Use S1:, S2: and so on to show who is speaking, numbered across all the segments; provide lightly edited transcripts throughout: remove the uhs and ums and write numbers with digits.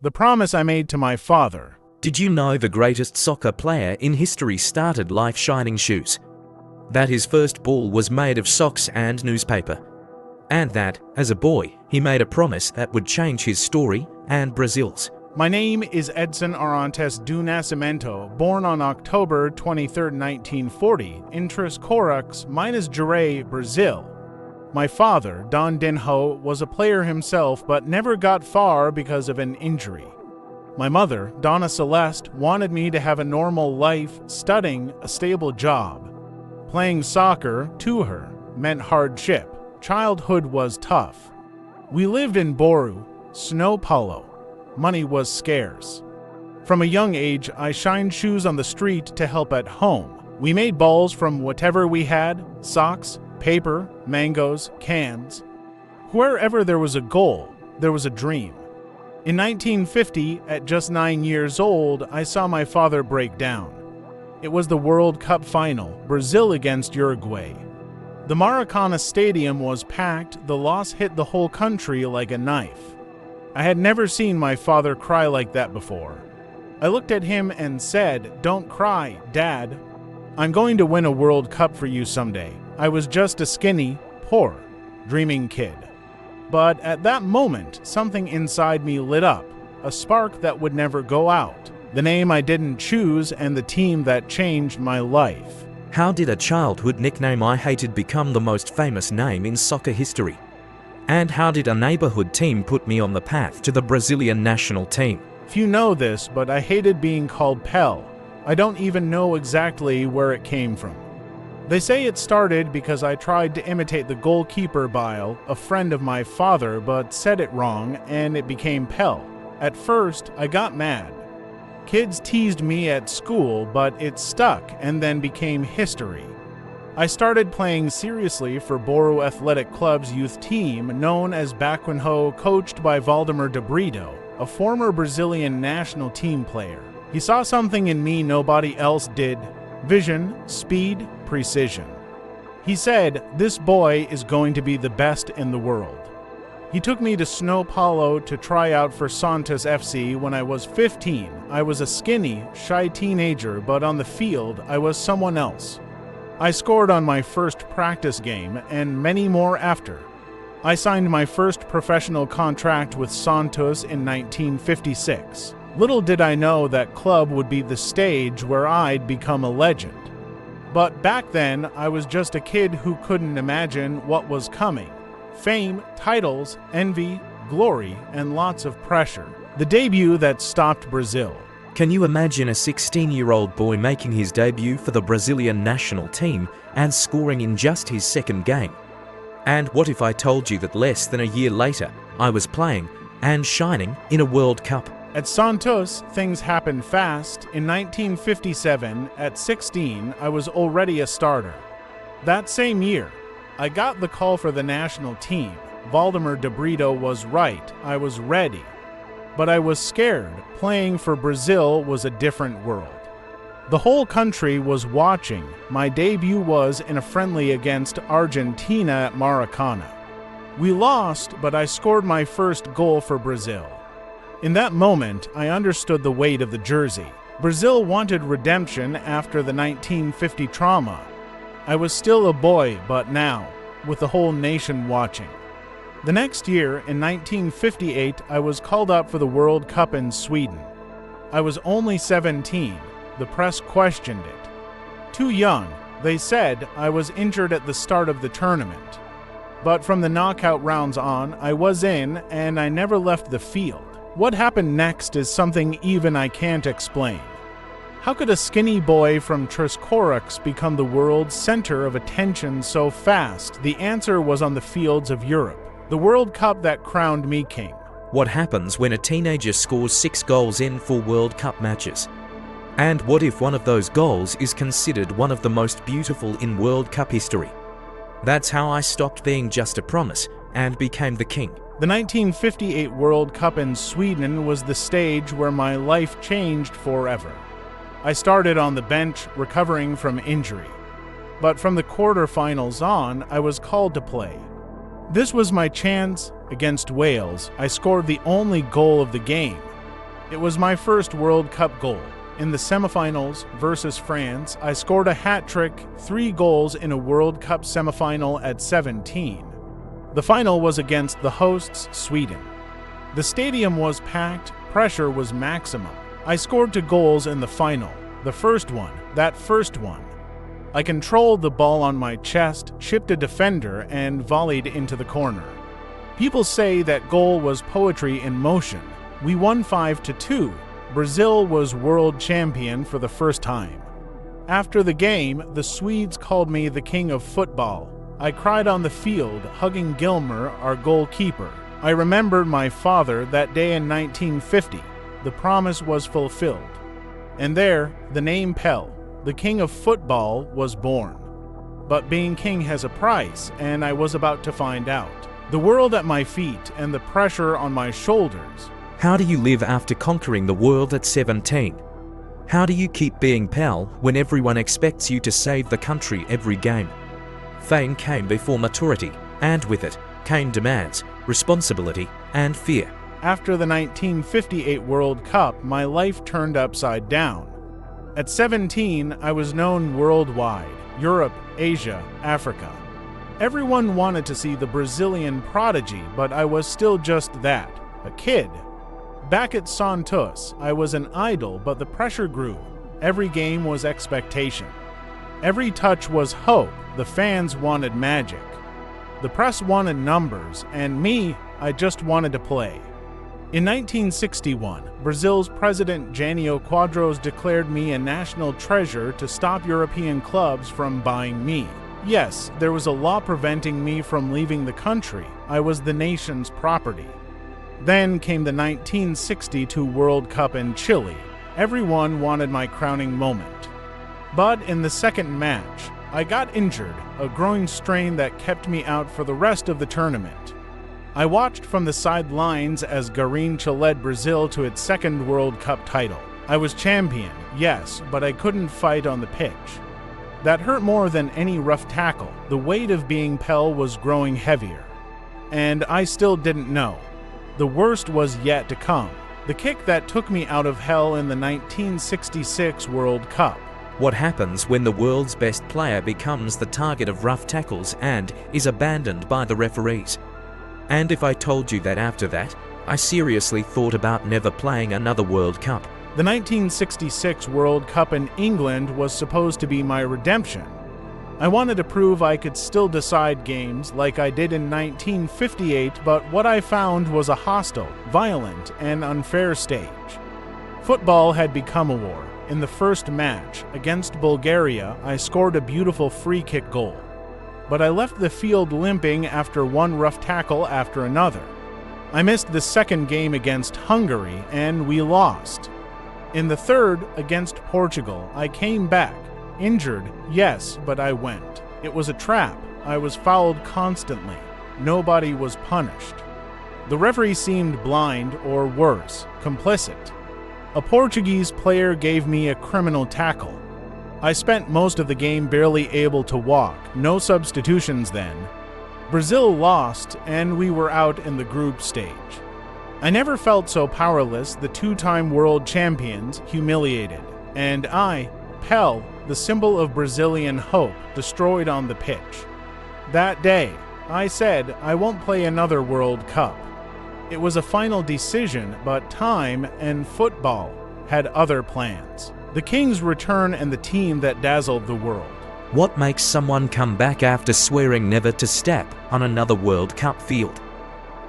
S1: The promise I made to my father.
S2: Did you know the greatest soccer player in history started life shining shoes? That his first ball was made of socks and newspaper. And that, as a boy, he made a promise that would change his story and Brazil's.
S1: My name is Edson Arantes do Nascimento, born on October 23, 1940, in Três Corax, Minas Gerais, Brazil. My father, Don Dinho, was a player himself but never got far because of an injury. My mother, Donna Celeste, wanted me to have a normal life, studying a stable job. Playing soccer, to her, meant hardship. Childhood was tough. We lived in Boru, São Paulo. Money was scarce. From a young age, I shined shoes on the street to help at home. We made balls from whatever we had, socks, paper, mangoes, cans. Wherever there was a goal, there was a dream. In 1950, at just 9 years old, I saw my father break down. It was the World Cup final, Brazil against Uruguay. The Maracana Stadium was packed, the loss hit the whole country like a knife. I had never seen my father cry like that before. I looked at him and said, "Don't cry, Dad. I'm going to win a World Cup for you someday." I was just a skinny, poor, dreaming kid. But at that moment, something inside me lit up, a spark that would never go out, the name I didn't choose and the team that changed my life.
S2: How did a childhood nickname I hated become the most famous name in soccer history? And how did a neighborhood team put me on the path to the Brazilian national team?
S1: Few know this, but I hated being called Pelé. I don't even know exactly where it came from. They say it started because I tried to imitate the goalkeeper Bile, a friend of my father, but said it wrong, and it became Pelé. At first, I got mad. Kids teased me at school, but it stuck and then became history. I started playing seriously for Boru Athletic Club's youth team, known as Baquinho, coached by Valdemar de Brito, a former Brazilian national team player. He saw something in me nobody else did: vision, speed, precision. He said, "This boy is going to be the best in the world." He took me to São Paulo to try out for Santos FC when I was 15. I was a skinny, shy teenager, but on the field, I was someone else. I scored on my first practice game, and many more after. I signed my first professional contract with Santos in 1956. Little did I know that club would be the stage where I'd become a legend. But back then, I was just a kid who couldn't imagine what was coming. Fame, titles, envy, glory, and lots of pressure. The debut that stopped Brazil.
S2: Can you imagine a 16-year-old boy making his debut for the Brazilian national team and scoring in just his second game? And what if I told you that less than a year later, I was playing and shining in a World Cup?
S1: At Santos, things happened fast. In 1957, at 16, I was already a starter. That same year, I got the call for the national team. Valdemar de Brito was right. I was ready. But I was scared. Playing for Brazil was a different world. The whole country was watching. My debut was in a friendly against Argentina at Maracana. We lost, but I scored my first goal for Brazil. In that moment, I understood the weight of the jersey. Brazil wanted redemption after the 1950 trauma. I was still a boy, but now, with the whole nation watching. The next year, in 1958, I was called up for the World Cup in Sweden. I was only 17. The press questioned it. Too young, they said I was injured at the start of the tournament. But from the knockout rounds on, I was in, and I never left the field. What happened next is something even I can't explain. How could a skinny boy from Três Corax become the world's center of attention so fast? The answer was on the fields of Europe. The World Cup that crowned me king.
S2: What happens when a teenager scores 6 goals in 4 World Cup matches? And what if one of those goals is considered one of the most beautiful in World Cup history? That's how I stopped being just a promise and became the king.
S1: The 1958 World Cup in Sweden was the stage where my life changed forever. I started on the bench, recovering from injury. But from the quarterfinals on, I was called to play. This was my chance. Against Wales, I scored the only goal of the game. It was my first World Cup goal. In the semifinals versus France, I scored a hat-trick, 3 goals in a World Cup semifinal at 17. The final was against the hosts, Sweden. The stadium was packed, pressure was maximum. I scored 2 goals in the final. The first one. I controlled the ball on my chest, chipped a defender, and volleyed into the corner. People say that goal was poetry in motion. We won 5-2. Brazil was world champion for the first time. After the game, the Swedes called me the king of football. I cried on the field, hugging Gilmer, our goalkeeper. I remembered my father that day in 1950. The promise was fulfilled. And there, the name Pelé, the king of football, was born. But being king has a price, and I was about to find out. The world at my feet and the pressure on my shoulders.
S2: How do you live after conquering the world at 17? How do you keep being Pelé when everyone expects you to save the country every game? Fame came before maturity, and with it came demands, responsibility, and fear.
S1: After the 1958 World Cup, my life turned upside down. At 17, I was known worldwide: Europe, Asia, Africa. Everyone wanted to see the Brazilian prodigy, but I was still just that, a kid. Back at Santos, I was an idol, but the pressure grew. Every game was expectation. Every touch was hope. The fans wanted magic. The press wanted numbers, and me, I just wanted to play. In 1961, Brazil's President Jânio Quadros declared me a national treasure to stop European clubs from buying me. Yes, there was a law preventing me from leaving the country. I was the nation's property. Then came the 1962 World Cup in Chile. Everyone wanted my crowning moment. But in the second match, I got injured, a groin strain that kept me out for the rest of the tournament. I watched from the sidelines as Garrincha led Brazil to its second World Cup title. I was champion, yes, but I couldn't fight on the pitch. That hurt more than any rough tackle. The weight of being Pelé was growing heavier. And I still didn't know. The worst was yet to come. The kick that took me out of hell in the 1966 World Cup.
S2: What happens when the world's best player becomes the target of rough tackles and is abandoned by the referees? And if I told you that after that, I seriously thought about never playing another World Cup.
S1: The 1966 World Cup in England was supposed to be my redemption. I wanted to prove I could still decide games like I did in 1958, but what I found was a hostile, violent, and unfair stage. Football had become a war. In the first match, against Bulgaria, I scored a beautiful free-kick goal. But I left the field limping after one rough tackle after another. I missed the second game against Hungary, and we lost. In the third, against Portugal, I came back. Injured, yes, but I went. It was a trap. I was fouled constantly. Nobody was punished. The referee seemed blind, or worse, complicit. A Portuguese player gave me a criminal tackle. I spent most of the game barely able to walk, no substitutions then. Brazil lost, and we were out in the group stage. I never felt so powerless, the 2-time world champions, humiliated. And I, Pelé, the symbol of Brazilian hope, destroyed on the pitch. That day, I said I won't play another World Cup. It was a final decision, but time and football had other plans. The King's return and the team that dazzled the world.
S2: What makes someone come back after swearing never to step on another World Cup field?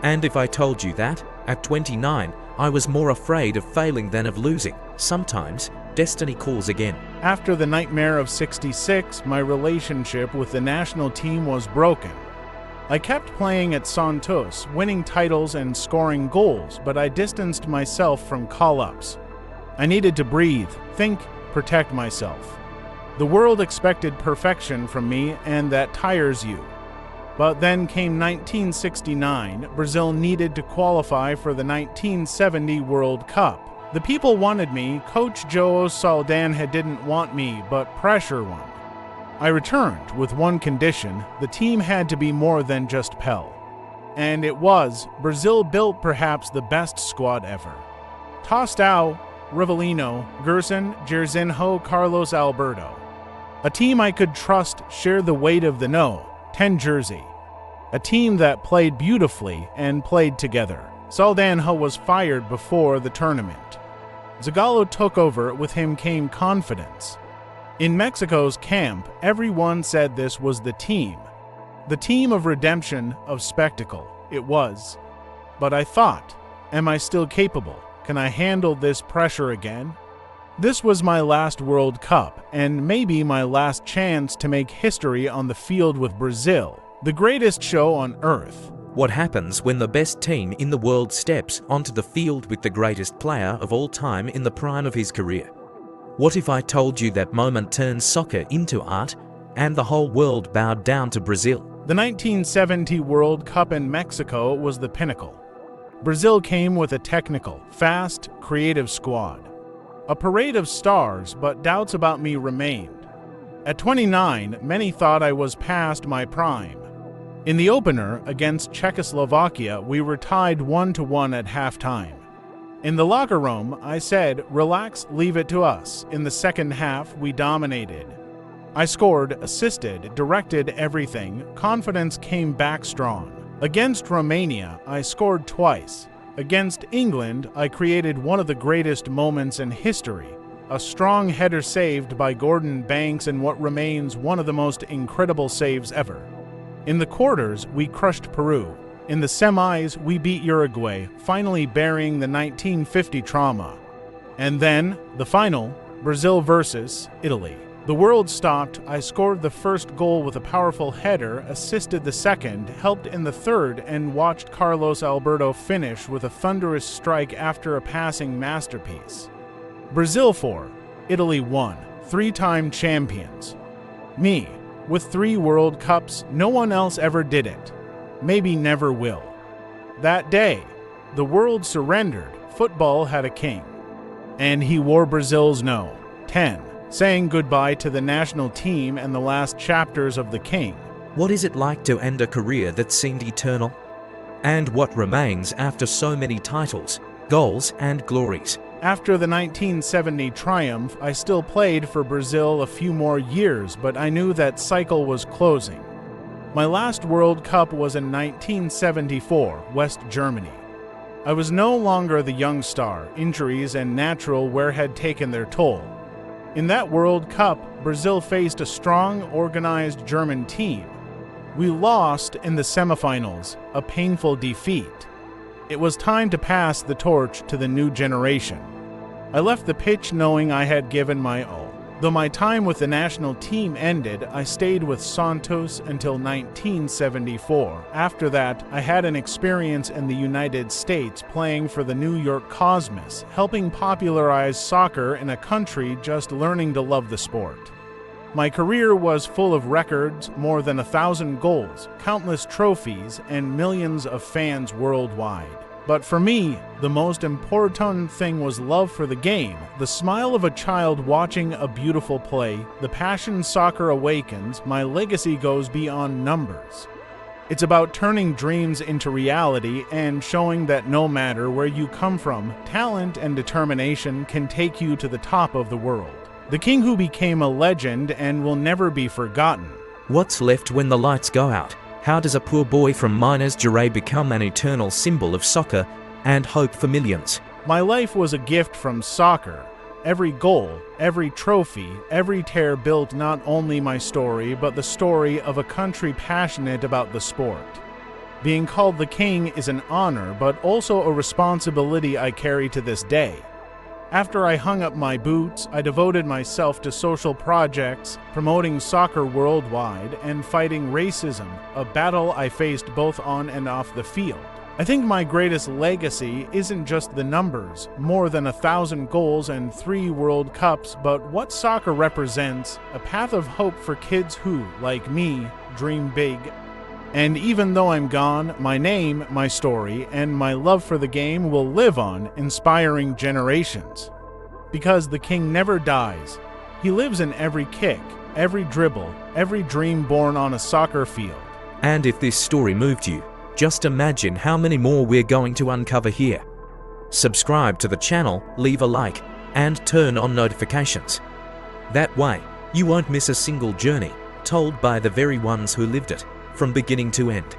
S2: And if I told you that, at 29, I was more afraid of failing than of losing. Sometimes, destiny calls again.
S1: After the nightmare of '66, my relationship with the national team was broken. I kept playing at Santos, winning titles and scoring goals, but I distanced myself from call-ups. I needed to breathe, think, protect myself. The world expected perfection from me, and that tires you. But then came 1969. Brazil needed to qualify for the 1970 World Cup. The people wanted me. Coach João Saldanha didn't want me, but pressure won. I returned with one condition: the team had to be more than just Pelé. And it was. Brazil built perhaps the best squad ever. Tostão, Rivellino, Gerson, Jairzinho, Carlos Alberto. A team I could trust shared the weight of the no, 10 jersey. A team that played beautifully and played together. Saldanha was fired before the tournament. Zagallo took over, with him came confidence. In Mexico's camp, everyone said this was the team. The team of redemption, of spectacle. It was. But I thought, am I still capable? Can I handle this pressure again? This was my last World Cup, and maybe my last chance to make history on the field with Brazil, the greatest show on earth.
S2: What happens when the best team in the world steps onto the field with the greatest player of all time in the prime of his career? What if I told you that moment turned soccer into art and the whole world bowed down to Brazil?
S1: The 1970 World Cup in Mexico was the pinnacle. Brazil came with a technical, fast, creative squad. A parade of stars, but doubts about me remained. At 29, many thought I was past my prime. In the opener against Czechoslovakia, we were tied 1-1 at halftime. In the locker room, I said, "Relax, leave it to us." In the second half, we dominated. I scored, assisted, directed everything. Confidence came back strong. Against Romania, I scored twice. Against England, I created one of the greatest moments in history. A strong header saved by Gordon Banks in what remains one of the most incredible saves ever. In the quarters, we crushed Peru. In the semis, we beat Uruguay, finally burying the 1950 trauma. And then, the final, Brazil versus Italy. The world stopped. I scored the first goal with a powerful header, assisted the second, helped in the third, and watched Carlos Alberto finish with a thunderous strike after a passing masterpiece. Brazil 4, Italy 1, three-time champions. Me, with 3 World Cups, no one else ever did it. Maybe never will. That day, the world surrendered. Football had a king. And he wore Brazil's no, 10. Saying goodbye to the national team and the last chapters of the king.
S2: What is it like to end a career that seemed eternal? And what remains after so many titles, goals, and glories?
S1: After the 1970 triumph, I still played for Brazil a few more years, but I knew that cycle was closing. My last World Cup was in 1974, West Germany. I was no longer the young star. Injuries and natural wear had taken their toll. In that World Cup, Brazil faced a strong, organized German team. We lost in the semifinals, a painful defeat. It was time to pass the torch to the new generation. I left the pitch knowing I had given my all. Though my time with the national team ended, I stayed with Santos until 1974. After that, I had an experience in the United States playing for the New York Cosmos, helping popularize soccer in a country just learning to love the sport. My career was full of records, more than 1,000 goals, countless trophies, and millions of fans worldwide. But for me, the most important thing was love for the game, the smile of a child watching a beautiful play, the passion soccer awakens. My legacy goes beyond numbers. It's about turning dreams into reality and showing that no matter where you come from, talent and determination can take you to the top of the world. The king who became a legend and will never be forgotten.
S2: What's left when the lights go out? How does a poor boy from Minas Gerais become an eternal symbol of soccer and hope for millions?
S1: My life was a gift from soccer. Every goal, every trophy, every tear built not only my story, but the story of a country passionate about the sport. Being called the king is an honor, but also a responsibility I carry to this day. After I hung up my boots, I devoted myself to social projects, promoting soccer worldwide, and fighting racism, a battle I faced both on and off the field. I think my greatest legacy isn't just the numbers, more than 1,000 goals and 3 World Cups, but what soccer represents, a path of hope for kids who, like me, dream big. And even though I'm gone, my name, my story, and my love for the game will live on, inspiring generations. Because the king never dies. He lives in every kick, every dribble, every dream born on a soccer field.
S2: And if this story moved you, just imagine how many more we're going to uncover here. subscribe to the channel, leave a like, and turn on notifications. That way, you won't miss a single journey told by the very ones who lived it from beginning to end.